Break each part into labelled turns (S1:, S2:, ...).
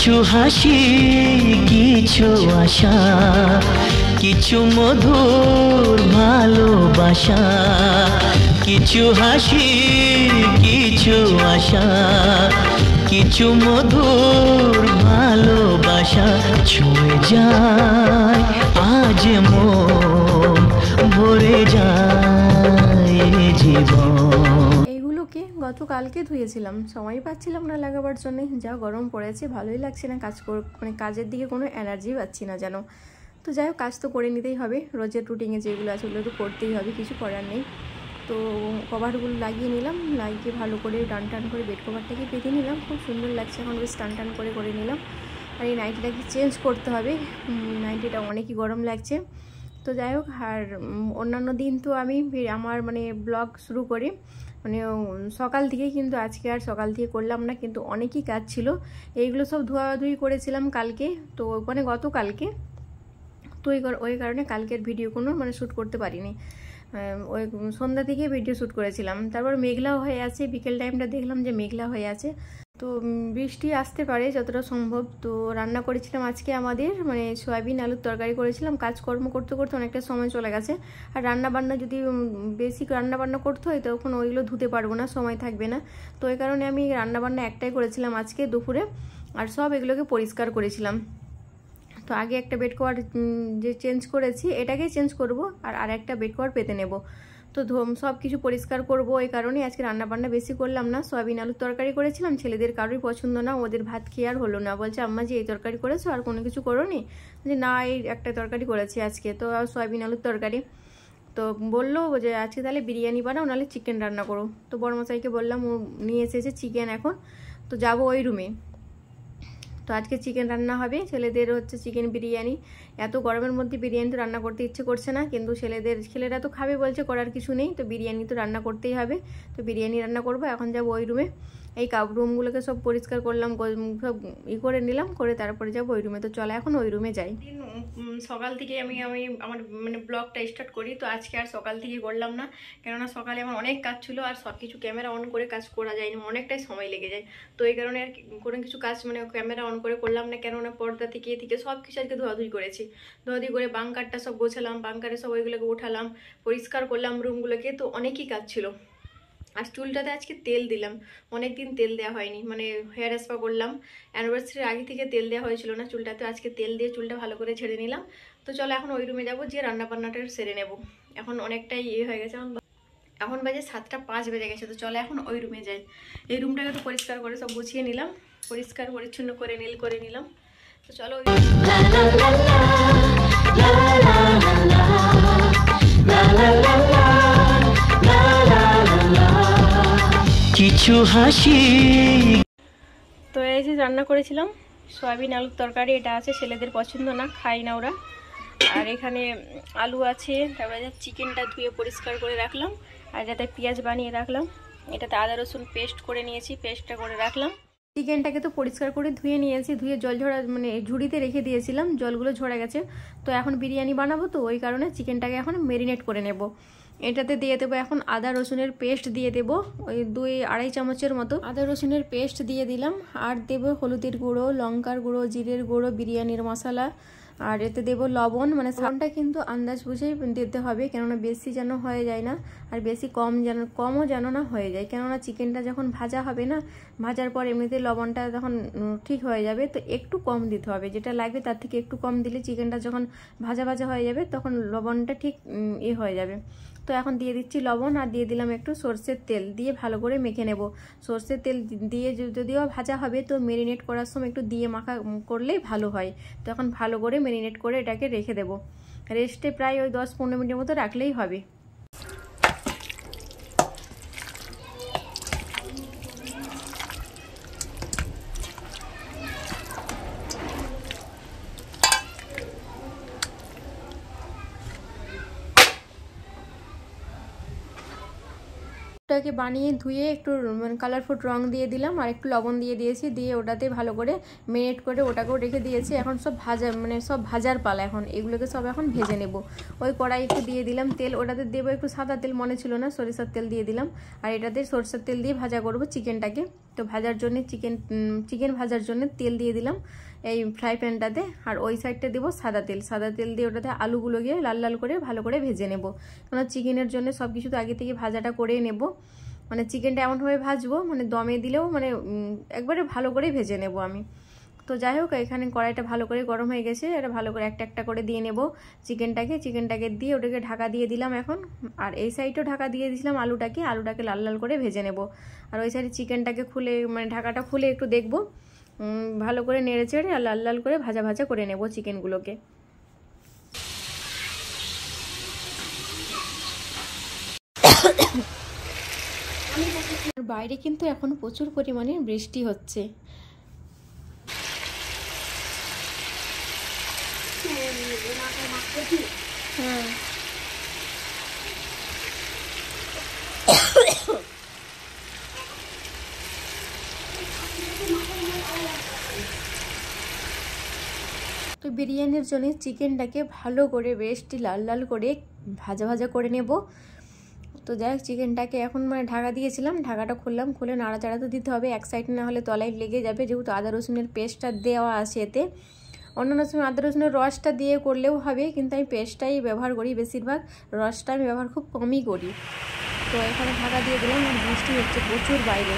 S1: কিছু হাসি কিছু আশা কিছু মধুর ভালোবাসা কিছু হাসি কিছু আশা কিছু মধুর ভালোবাসা ছুঁয়ে যায় আজ মন ভরে যায় জীবন।
S2: এগুলোকে গতকালকে ধুয়েছিলাম, সময় পাচ্ছিলাম না লাগাবার জন্য। যা গরম পড়েছে, ভালোই লাগছে না কাজ মানে কাজের দিকে কোনো এনার্জি পাচ্ছি না যেন। তো যাই হোক, কাজ তো করে নিতেই হবে, রোজের রুটিনে যেগুলো আছে ওগুলো তো করতেই হবে, কিছু করার নেই। তো কভারগুলো লাগিয়ে নিলাম, লাগিয়ে ভালো করে টান টান করে বেড কভারটাকে পেতে নিলাম। খুব সুন্দর লাগছে এখন, বেশ টান টান করে করে নিলাম। আর এই নাইটিটাকে চেঞ্জ করতে হবে, নাইটিটা অনেকই গরম লাগছে। তো যাই হোক, আর অন্যান্য দিন তো আমি আমার মানে ব্লগ শুরু করি মানে সকাল থেকে, কিন্তু আজকে আর সকাল থেকে করলাম না, কিন্তু অনেকই কাজ ছিল। এইগুলো সব ধোয়াধুয়ি করেছিলাম কালকে, তো ওখানে গতকালকে, তো ওই কারণে কালকের ভিডিও কোনো মানে শ্যুট করতে পারিনি। ওই সন্ধ্যা থেকে ভিডিও শ্যুট করেছিলাম। তারপর মেঘলাও হয়ে আছে, বিকেল টাইমটা দেখলাম যে মেঘলা হয়ে আছে, তো বৃষ্টি আসতে পারে যতটা সম্ভব। তো রান্না করেছিলাম আজকে আমাদের মানে সয়াবিন আলুর তরকারি করেছিলাম। কাজকর্ম করতে করতে অনেকটা সময় চলে গেছে। আর রান্নাবান্না যদি বেশি রান্নাবান্না করতে হয় তখন ওইগুলো ধুতে পারবো না, সময় থাকবে না। তো ওই কারণে আমি রান্নাবান্না একটাই করেছিলাম আজকে দুপুরে, আর সব এগুলোকে পরিষ্কার করেছিলাম। তো আগে একটা বেড কভার যে চেঞ্জ করেছি এটাকেই চেঞ্জ করব, আর একটা বেড কভার পেতে নেব। তো সব কিছু পরিষ্কার করব, এই কারণে আজকে রান্নাবান্না বেশি করলাম না। সয়াবিন আলুর তরকারি করেছিলাম, ছেলেদের কারোই পছন্দ না, ওদের ভাত খেয়ে আর হলো না। বলছে আম্মা যে এই তরকারি করেছো, আর কোনো কিছু করোনি? যে না, এই একটা তরকারি করেছি আজকে, তো সয়াবিন আলুর তরকারি। তো বললো যে আজকে তাহলে বিরিয়ানি বানাও, নাহলে চিকেন রান্না করো। তো বড়মশাইকে বললাম, ও নিয়ে এসেছে চিকেন এখন। তো যাবো ওই রুমে, তো আজকে চিকেন রান্না হবে, ছেলেদের হচ্ছে চিকেন বিরিয়ানি। এত গরমের মধ্যে বিরিয়ানি তো রান্না করতে ইচ্ছে করছে না, কিন্তু ছেলেরা তো খাবে বলছে, করার কিছু নেই। তো বিরিয়ানি তো রান্না করতেই হবে, তো বিরিয়ানি রান্না করবো। এখন যাবো ওই রুমে, এই রুমগুলোকে সব পরিষ্কার করলাম, সব করে নিলাম, করে তারপরে যাবো ওই রুমে। তো চলো এখন ওই রুমে যাই। সকাল থেকে আমি আমার মানে ব্লগটা স্টার্ট করি। তো আজকে আর সকাল থেকে করলাম না, কেননা সকালে আমার অনেক কাজ ছিল, আর সব কিছু ক্যামেরা অন করে কাজ করা যায়নি, অনেকটাই সময় লেগে যায়। তো এই কারণে আর কোনো কিছু কাজ মানে ক্যামেরা অন করে করলাম না, কেননা পর্দা থেকে সব কিছু আজকে ধোয়াধুয়ি করেছি। ধোয়াধুয়ি করে বাঙ্কারটা সব গোছালাম, বাঙ্কারে সব ওইগুলোকে উঠালাম, পরিষ্কার করলাম রুমগুলোকে। তো অনেকই কাজ ছিল। আর চুলটাতে আজকে তেল দিলাম, অনেকদিন তেল দেওয়া হয়নি, মানে হেয়ার স্পা করলাম, অ্যানিভার্সারির আগে থেকে তেল দেওয়া হয়েছিল না চুলটাতে। আজকে তেল দিয়ে চুলটা ভালো করে ছেড়ে নিলাম। তো চলো এখন ওই রুমে যাবো, যে রান্নাবান্নাটা সেরে নেব। এখন অনেকটাই হয়ে গেছে, এখন বাজে 7:05 বেজে গেছে। তো চলো এখন ওই রুমে যাই। এই রুমটাকে তো পরিষ্কার করে সব গুছিয়ে নিলাম, পরিষ্কার পরিচ্ছন্ন করে নিলাম। তো চলো
S1: কিছু হাসি।
S2: তো এই যে রান্না করেছিলাম সয়াবিন আলুর তরকারি, এটা আছে, ছেলেদের পছন্দ না, খাই না ওরা। আর এখানে আলু আছে, তারপরে চিকেনটা ধুয়ে পরিষ্কার করে রাখলাম, আর এটাতে পেঁয়াজ বানিয়ে রাখলাম, এটাতে আদা রসুন পেস্ট করে নিয়েছি, পেস্টটা করে রাখলাম। চিকেনটাকে তো পরিষ্কার করে ধুয়ে নিয়েছি, ধুয়ে জল ঝরা মানে ঝুড়িতে রেখে দিয়েছিলাম, জলগুলো ঝরে গেছে। তো এখন বিরিয়ানি বানাবো, তো ওই কারণে চিকেনটাকে এখন ম্যারিনেট করে নেব। এটাতে দিয়ে দেবো এখন আদা রসুনের পেস্ট দিয়ে দেবো, ওই 2-2.5 চামচের মতো আদা রসুনের পেস্ট দিয়ে দিলাম। আর দেবো হলুদের গুঁড়ো, লঙ্কার গুঁড়ো, জিরের গুঁড়ো, বিরিয়ানির মশলা, আর এতে দেবো লবণ। মানে সাউন্ডটা কিন্তু আন্দাজ বুঝেই দিতে হবে, কেননা বেশি যেন হয়ে যায় না, আর বেশি কমও যেন না হয়ে যায়, কেননা চিকেনটা যখন ভাজা হবে না, ভাজার পর এমনিতে লবণটা যখন ঠিক হয়ে যাবে, তো একটু কম দিতে হবে, যেটা লাগবে তার থেকে একটু কম দিলে চিকেনটা যখন ভাজা হয়ে যাবে তখন লবণটা ঠিক হয়ে যাবে। তো এখন দিয়ে দিচ্ছি লবণ, আর দিয়ে দিলাম একটু সর্ষের তেল, দিয়ে ভালো করে মেখে নেব। সর্ষের তেল দিয়ে যদিও ভাজা হবে, তো ম্যারিনেট করার সময় একটু দিয়ে মাখা করলেই ভালো হয়। তো এখন ভালো করে ম্যারিনেট করে এটাকে রেখে দেব রেস্টে, প্রায় ওই 10-15 মিনিটের মতো রাখলেই হবে। ওটাকে বানিয়ে ধুয়ে একটু মানে কালারফুল রং দিয়ে দিলাম, আর একটু লবণ দিয়ে দিয়েছি, দিয়ে ওটাতে ভালো করে মেরিনেট করে ওটাকেও রেখে দিয়েছি। এখন সব সব ভাজার পালা, এখন এগুলোকে সব এখন ভেজে নেব। ওই কড়াই একটু দিয়ে দিলাম তেল, ওটাতে দেবো একটু সাদা তেল, মনে ছিল না, সরিষার তেল দিয়ে দিলাম। আর এটাতে সরষের তেল দিয়ে ভাজা করব চিকেনটাকে। তো তো ভাজার জন্য চিকেন ভাজার জন্য তেল দিয়ে দিলাম এই ফ্রাই প্যানটাতে, আর ওই সাইডটা দেবো সাদা তেল দিয়ে ওটাতে আলুগুলোকে লাল লাল করে ভালো করে ভেজে নেব। কারণ চিকেনের জন্য সব কিছু তো আগে থেকে ভাজাটা করে নেব, মানে চিকেনটা এমনভাবে ভাজবো মানে দমে দিলেও মানে একবারে ভালো করে ভেজে নেব আমি। তো যাই হোক, এখানে কড়াইটা ভালো করে গরম হয়ে গেছে, এটা ভালো করে একটা একটা করে দিয়ে নেব চিকেনটাকে দিয়ে ওটাকে ঢাকা দিয়ে দিলাম এখন। আর এই সাইডেও ঢাকা দিয়ে দিয়েছিলাম আলুটাকে লাল লাল করে ভেজে নেব। আর ওই সাইডে চিকেনটাকে খুলে মানে ঢাকাটা খুলে একটু দেখবো, ভালো করে নেড়ে চেড়ে আর লাল লাল করে ভাজা ভাজা করে নেব চিকেনগুলোকে। বাইরে কিন্তু এখন প্রচুর পরিমাণে বৃষ্টি হচ্ছে। হ্যাঁ, তো বিরিয়ানির জন্য চিকেনটাকে ভালো করে বেশটি লাল লাল করে ভাজা ভাজা করে নেব। তো যাই হোক, চিকেনটাকে এখন মানে ঢাকা দিয়েছিলাম, ঢাকাটা খুললাম, খুলে নাড়াচাড়া তো দিতে হবে, এক সাইড না হলে তলায় লেগে যাবে, যেহেতু আদা রসুনের পেস্টটা দেওয়া আছে এতে। অন্যান্য সময় আদা রসুনের রসটা দিয়ে করলেও হবে, কিন্তু আমি পেস্টটাই ব্যবহার করি বেশিরভাগ, রসটা আমি ব্যবহার খুব কমই করি। তো এখানে ঢাকা দিয়ে দিলাম, বৃষ্টি হচ্ছে প্রচুর বাইরে।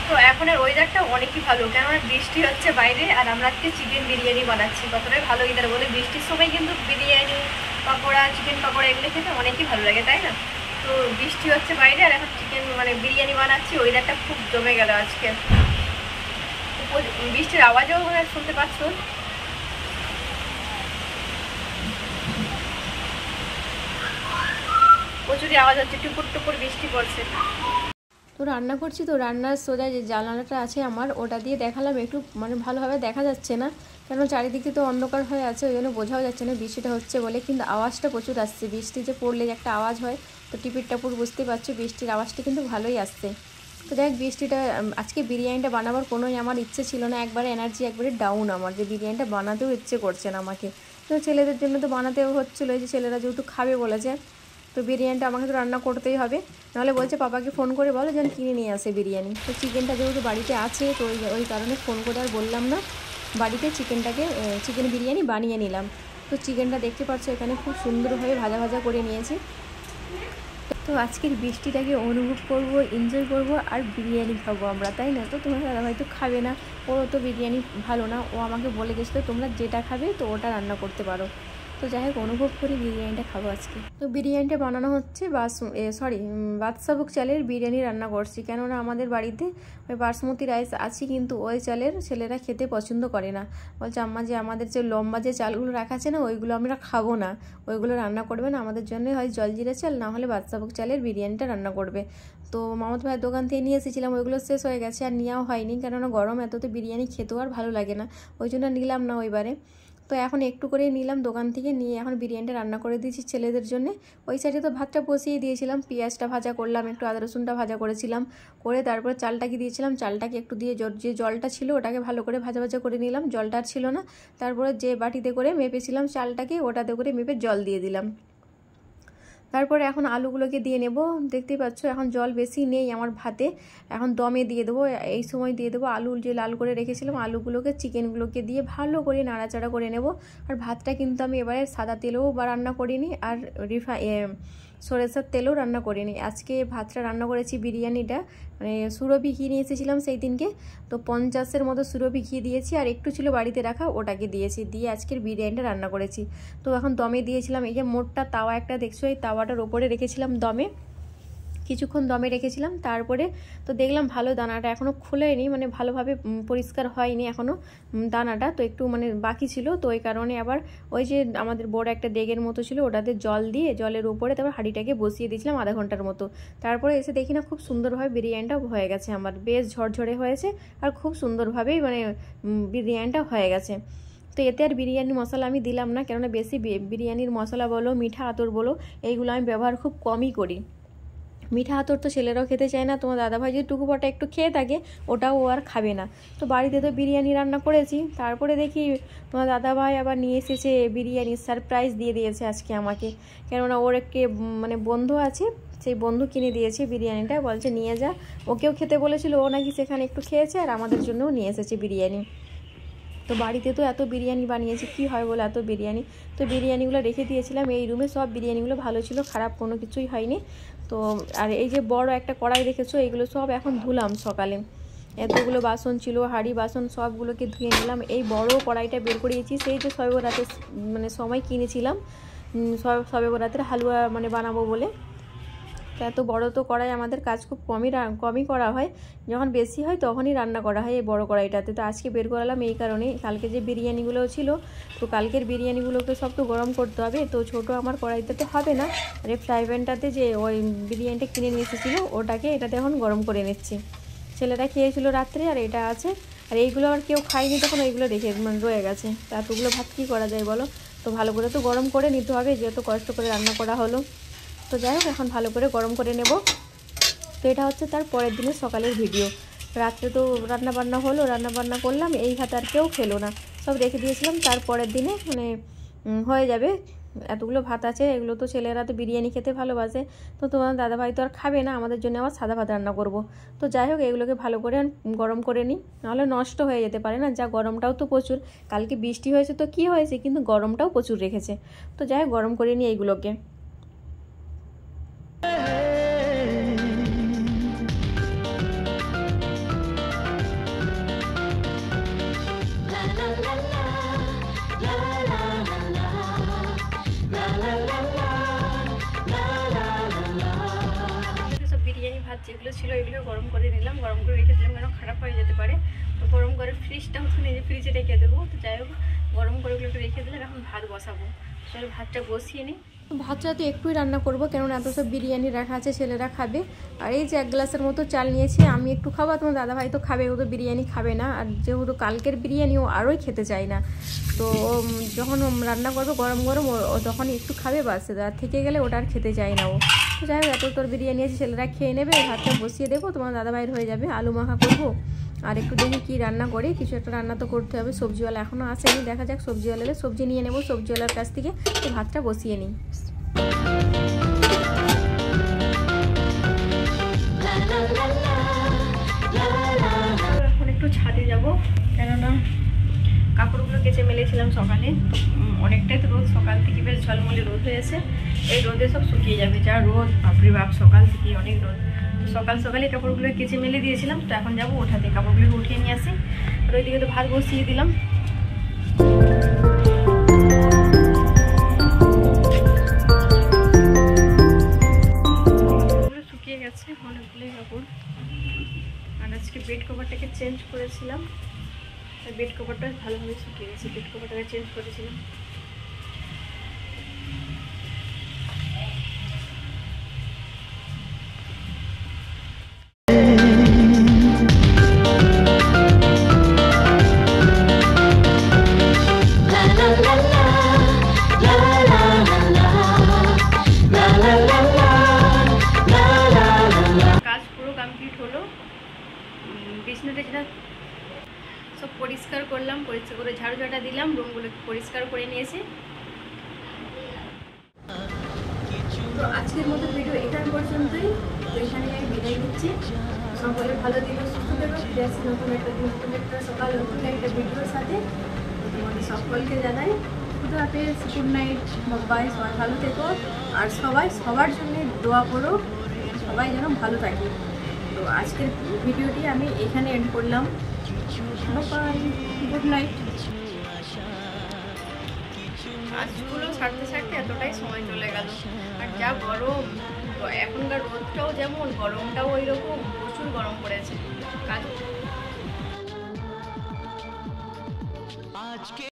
S2: তো এখনের ওয়েদারটা অনেকই ভালো, কেননা বৃষ্টি হচ্ছে বাইরে, আর আমরা আজকে চিকেন বিরিয়ানি বানাচ্ছি। কতটাই ভালো ওয়েদার বলে, বৃষ্টির সময় কিন্তু বিরিয়ানি পকোড়া, চিকেন পকোড়া এগুলো খেতে অনেকই ভালো লাগে, তাই না? তো বৃষ্টি হচ্ছে বাইরে আর এখন চিকেন মানে বিরিয়ানি বানাচ্ছি, ওয়েদারটা খুব জমে গেল আজকে। বৃষ্টির আওয়াজও শুনতে পাচ্ছ, প্রচুরই আওয়াজ হচ্ছে, টুকুর টুকুর বৃষ্টি পড়ছে। তো রান্না করছি, তো রান্নার সোজা যে জানালাটা আছে আমার, ওটা দিয়ে দেখালাম একটু, মানে ভালোভাবে দেখা যাচ্ছে না, কেন চারিদিকে তো অন্ধকার হয়ে আছে, ওই জন্য বোঝাও যাচ্ছে না বৃষ্টিটা হচ্ছে বলে, কিন্তু আওয়াজটা প্রচুর আসছে। বৃষ্টি যে পড়লে একটা আওয়াজ হয়, তো টিপির টাপুর বুঝতে পারছো, বৃষ্টির আওয়াজটা কিন্তু ভালোই আসছে। তো দেখ, বৃষ্টিটা আজকে বিরিয়ানিটা বানাবার কোনোই আমার ইচ্ছে ছিল না, একবারে এনার্জি একবারে ডাউন আমার, যে বিরিয়ানিটা বানাতেও ইচ্ছে করছে না আমাকে। তো ছেলেদের জন্য তো বানাতেও হচ্ছিলো, যে ছেলেরা যেহেতু খাবে বলেছে, তো বিরিয়ানিটা আমাকে তো রান্না করতেই হবে, নাহলে বলছে পাপাকে ফোন করে বলো যেন কিনে নিয়ে আসে বিরিয়ানি। তো চিকেনটা যেহেতু বাড়িতে আছে, তো ওই কারণে ফোন করে আর বললাম না, বাড়িতে চিকেন বিরিয়ানি বানিয়ে নিলাম। তো চিকেনটা দেখতে পাচ্ছ এখানে খুব সুন্দরভাবে ভাজা ভাজা করে নিয়েছি। তো আজকের বৃষ্টিটাকে অনুভব করব, এনজয় করব, আর বিরিয়ানি খাবো আমরা, তাই না? তো তোমার দাদা হয়তো খাবে না, ওর তো বিরিয়ানি ভালো না, ও আমাকে বলে গেছিলো তোমরা যেটা খাবে তো ওটা রান্না করতে পারো। তো যাই হোক, অনুভব করি বিরিয়ানিটা খাবো আজকে। তো বিরিয়ানিটা বানানো হচ্ছে বাদশাভোগ চালের বিরিয়ানি রান্না করছি, কেননা আমাদের বাড়িতে ওই বাসমতি রাইস আছে, কিন্তু ওই চালের ছেলেরা খেতে পছন্দ করে না, বলছে আম্মা যে আমাদের যে লম্বা যে চালগুলো রাখা আছে না, ওইগুলো আমরা খাবো না, ওইগুলো রান্না করবে না, আমাদের জন্য হয় জলজিরা চাল, না হলে বাদশাভোগ চালের বিরিয়ানিটা রান্না করবে। তো মামত ভাইয়ের দোকান থেকে নিয়ে এসেছিলাম, ওইগুলো শেষ হয়ে গেছে, আর নেওয়াও হয়নি, কেননা গরম এততে বিরিয়ানি খেতেও আর ভালো লাগে না, ওই জন্য নিলাম না ওইবারে। তো এখন একটু করে নিলাম দোকান থেকে, নিয়ে এখন বিরিয়ানিটা রান্না করে দিয়েছি ছেলেদের জন্য। ওই সাইডে তো ভাতটা বসিয়ে দিয়েছিলাম, পেঁয়াজটা ভাজা করলাম, একটু আদা রসুনটা ভাজা করেছিলাম, করে তারপরে চালটাকে দিয়েছিলাম, চালটাকে একটু দিয়ে যে জলটা ছিল ওটাকে ভালো করে ভাজা ভাজা করে নিলাম, জলটা আর ছিল না, তারপরে যে বাটিতে করে মেপেছিলাম চালটাকে, ওটাতে করে মেপে জল দিয়ে দিলাম। তারপরে এখন আলুগুলোকে দিয়ে নেব, দেখতেই পাচ্ছ এখন জল বেশি নেই আমার ভাতে, এখন দমে দিয়ে দেবো, এই সময় দিয়ে দেবো আলু যে লাল করে রেখেছিলাম, আলুগুলোকে চিকেনগুলোকে দিয়ে ভালো করে নাড়াচাড়া করে নেব। আর ভাতটা কিন্তু আমি এবারে সাদা তেলেও রান্না করিনি, আর সরিষার তেলও রান্না করিনি, আজকে ভাতটা রান্না করেছি বিরিয়ানিটা, মানে সুরভি ঘি নিয়ে এসেছিলাম সেই দিনকে, তো 50-এর মতো সুরভি ঘি দিয়েছি, আর একটু ছিল বাড়িতে রাখা ওটাকে দিয়েছি, দিয়ে আজকের বিরিয়ানিটা রান্না করেছি। তো এখন দমে দিয়েছিলাম, এই যে মোটটা তাওয়া একটা দেখছো, এই তাওয়াটার ওপরে রেখেছিলাম দমে, কিছুক্ষণ দমে রেখেছিলাম, তারপরে তো দেখলাম ভালো দানাটা এখনও খুলেনি, মানে ভালোভাবে পরিষ্কার হয়নি এখনও দানাটা, তো একটু মানে বাকি ছিল, তো ওই কারণে আবার ওই যে আমাদের বড় একটা ডেগের মতো ছিল, ওটাতে জল দিয়ে জলের উপরে তারপর হাঁড়িটাকে বসিয়ে দিয়েছিলাম আধা ঘন্টার মতো, তারপরে এসে দেখি না খুব সুন্দরভাবে বিরিয়ানিটা হয়ে গেছে আমার, বেশ ঝরঝরে হয়েছে, আর খুব সুন্দরভাবেই মানে বিরিয়ানিটা হয়ে গেছে। তো এতে আর বিরিয়ানি মশলা আমি দিলাম না, কেননা বেশি বিরিয়ানির মশলা বলো, মিঠা আতর বলো, এইগুলো আমি ব্যবহার খুব কমই করি, মিঠা আতর তো ছেলেরাও খেতে চায় না, তোমার দাদাভাই যদি টুকু পটা একটু খেয়ে থাকে ওটাও ও আর খাবে না। তো বাড়িতে তো বিরিয়ানি রান্না করেছি, তারপরে দেখি তোমার দাদাভাই আবার নিয়ে এসেছে বিরিয়ানি, সারপ্রাইজ দিয়ে দিয়েছে আজকে আমাকে। কেননা ওর একটি মানে বন্ধু আছে, সেই বন্ধু কিনে দিয়েছে বিরিয়ানিটা, বলছে নিয়ে যা। ওকেও খেতে বলেছিল, ও নাকি সেখানে একটু খেয়েছে আর আমাদের জন্যও নিয়ে এসেছে বিরিয়ানি। তো বাড়িতে তো এত বিরিয়ানি বানিয়েছি, কি হয় বলে এত বিরিয়ানি। তো বিরিয়ানিগুলো রেখে দিয়েছিলাম এই রুমে, সব বিরিয়ানিগুলো ভালো ছিল, খারাপ কোনো কিছুই হয়নি। তো আর এই যে বড় একটা কড়াই রেখেছো, এগুলো সব এখন ধুলাম সকালে। এতগুলো বাসন ছিল, হাঁড়ি বাসন সবগুলোকে ধুয়ে নিলাম। এই বড় কড়াইটা বের করিয়েছি, সেই যে সবে বরাতে মানে সময় কিনেছিলাম, সবে বরাতের হালুয়া মানে বানাবো বলে। তো এত বড় তো কড়াই আমাদের কাজ খুব কমই করা হয়, যখন বেশি হয় তখনই রান্না করা হয় এই বড় কড়াইটাতে। তো আজকে বের করালাম এই কারণে, কালকে যে বিরিয়ানিগুলো ছিল, তো কালকের বিরিয়ানিগুলোকে সব তো গরম করতে হবে। তো ছোট আমার কড়াইটাতে হবে না, আর এই ফ্রাই প্যানটাতে যে ওই বিরিয়ানিটা কিনে নিয়ে এসেছিলো ওটাকে এটাতে এখন গরম করে নিচ্ছি। ছেলেটা খেয়েছিল রাত্রে, আর এটা আছে। আর এইগুলো আর কেউ খায়নি, তখন এইগুলো রেখে মানে রয়ে গেছে। তা এতগুলো ভাত কী করা যায় বলো। তো ভালো করে তো গরম করে নিতে হবে, যেহেতু কষ্ট করে রান্না করা হলো। তো যাই হোক, এখন ভালো করে গরম করে নেব। তো এটা হচ্ছে তার পরের দিনের সকালের ভিডিও। রাত্রে তো রান্নাবান্না হলো, রান্নাবান্না করলাম, এই ভাত আর কেউ খেলো না, সব রেখে দিয়েছিলাম। তারপরের দিনে মানে হয়ে যাবে। এতগুলো ভাত আছে, এগুলো তো ছেলেরা তো বিরিয়ানি খেতে ভালোবাসে, তো তোমার দাদাভাই তো আর খাবে না, আমাদের জন্য আবার সাদা ভাত রান্না করব। তো যাই হোক, এগুলোকে ভালো করে গরম করে নিই, নাহলে নষ্ট হয়ে যেতে পারে না। যা গরমটাও তো প্রচুর, কালকে বৃষ্টি হয়েছে তো কি হয়েছে, কিন্তু গরমটাও প্রচুর রেখেছে। তো যাই হোক, গরম করে নিই এইগুলোকে। বিরিয়ানি ভাত যেগুলো ছিল এগুলো গরম করে নিলাম, গরম করে রেখে দিলাম, কেন খারাপ হয়ে যেতে পারে। তো গরম করে ফ্রিজটাও তো নিজে ফ্রিজে রেখে দেবো। তো যাই হোক, গরম করে ওগুলোকে রেখে দিলে এখন ভাত বসাবো। চলো ভাতটা বসিয়ে নিই। ভাতটা তো একটুই রান্না করবো, কেননা এত সব বিরিয়ানি রাখা আছে, ছেলেরা খাবে। আর এই যে 1 গ্লাসের মতো চাল নিয়েছি, আমি একটু খাবো, তোমার দাদাভাই তো খাবে, ও তো বিরিয়ানি খাবে না। আর যেহেতু কালকের বিরিয়ানি ও আরোই খেতে চায় না, তো যখন রান্না করবো গরম গরম ও তখন একটু খাবে, বাস। আর থেকে গেলে ওটা আর খেতে চায় না ও। তো যাই হোক, এত তোর বিরিয়ানি আছে, ছেলেরা খেয়ে নেবে। ভাতটা বসিয়ে দেবো, তোমার দাদাভাইয়ের হয়ে যাবে। আলু মাখা করবো, আর একটু দেখি কী রান্না করি, কিছু একটা রান্না তো করতে হবে। সবজিওয়ালা এখনও আসেনি, দেখা যাক সবজিওয়ালা এলে সবজি নিয়ে নেবো সবজিওয়ালার কাছ থেকে। তো ভাতটা বসিয়ে নিই। এখন একটু ছাদে যাব, কেননা কাপড়গুলো কেচে মেলেছিলাম সকালে, অনেকটাই তো রোদ, সকাল থেকে বেশ ঝলমলে রোদ হয়েছে। এই রোদে সব শুকিয়ে যাবে, যা রোদ, বাপরে বাপ, সকাল থেকে অনেক রোদ। সকাল সকালে কাপড়গুলো কেচে মেলে দিয়েছিলাম, তো এখন যাবো ওঠাতে, কাপড়গুলো উঠিয়ে নিয়ে আসি। আর ওইদিকে তো ভাত বসিয়ে দিলাম। শুকিয়ে গেছে অনেকগুলোই কাপড়। আর আজকে বেড কভারটাকে চেঞ্জ করেছিলাম, বেড কভারটা ভালোভাবে শুকিয়ে গেছে, বেড কভারটাকে চেঞ্জ করেছিলাম। কাজ পুরো কমপ্লিট হলো, বিছনাটা সব পরিষ্কার করলাম, পরিষ্কার করে ঝাড়ু ঝাঁটা দিলাম, রুমগুলো পরিষ্কার করে নিয়েছি। তো আজকের মতো ভিডিও এখান পর্যন্তই, তো এখানে আমি বিদায় নিচ্ছি। সকলে ভালো দিন, সুস্থ থেকো, ফিরে আসছি নতুন একটা দিন, নতুন একটা সকাল, নতুন একটা ভিডিওর সাথে। তোমাদের সকলকে জানাই খুদা হাফেজ, গুড নাইট, বাই। সবাই ভালো থেকো, আর সবাই সবার জন্য দোয়া করো, সবাই যেন ভালো থাকে। তো আজকের ভিডিওটি আমি এখানে এন্ড করলাম। Bye, good night. কাজগুলো সারতে সারতে এতটাই সময় চলে গেল, আর যা গরম, তো এখনকার রোদটাও যেমন, গরমটাও ওই রকম, প্রচুর গরম পড়েছে কাজ।